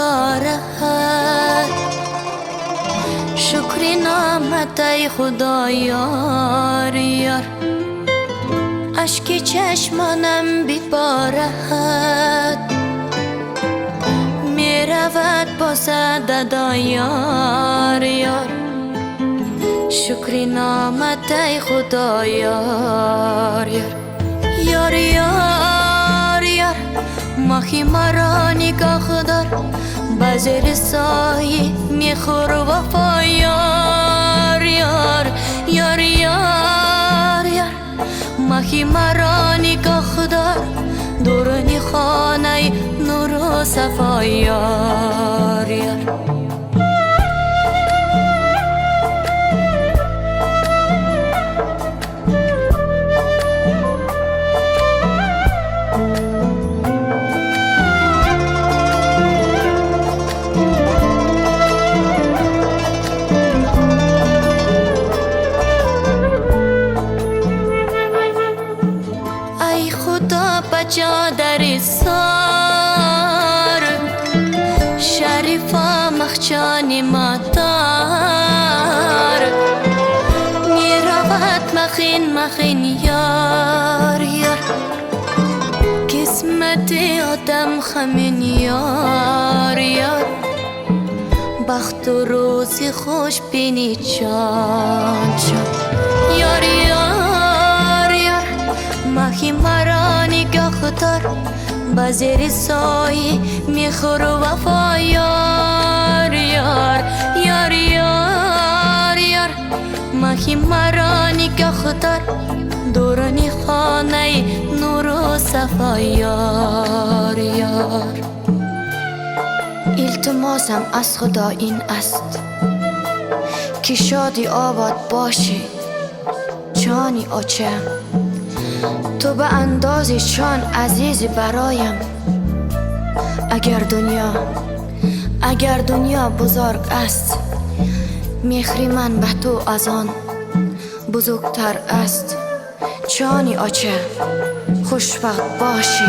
بارد. شکر نعمت ای خدا یار یار، اشک چشمانم بیبارد. می رود با صدا یار یار، شکر نعمت ای خدا یار یار. یار یار یار، ماهی مرا نگاه دار، به زیر سایه میخور وفا یار یار. یار یار یار، ماهی مرا نگاه دار، دورانی خانه نور و صفا یار یار. بچه در سار، شریفا مخچانی مادار، می رود مخین مخین یار یار، قسمت آدم خمین یار یار. بخت و روزی خوش بینی چان چان یار یار یار. ماهی مرا نگاه دار، به زیر سایه میخور وفا یار یار. یار یار یار، ماهی مرا نگاه دار، دورانی خانه نور و صفا یار یار. التماسم از خدا این است که شادی آباد باشی جانی آچه. تو به اندازی چون عزیزی برایم. اگر دنیا بزرگ است، مهر من به تو از آن بزرگتر است. جانی آچه خوشبخت باشی.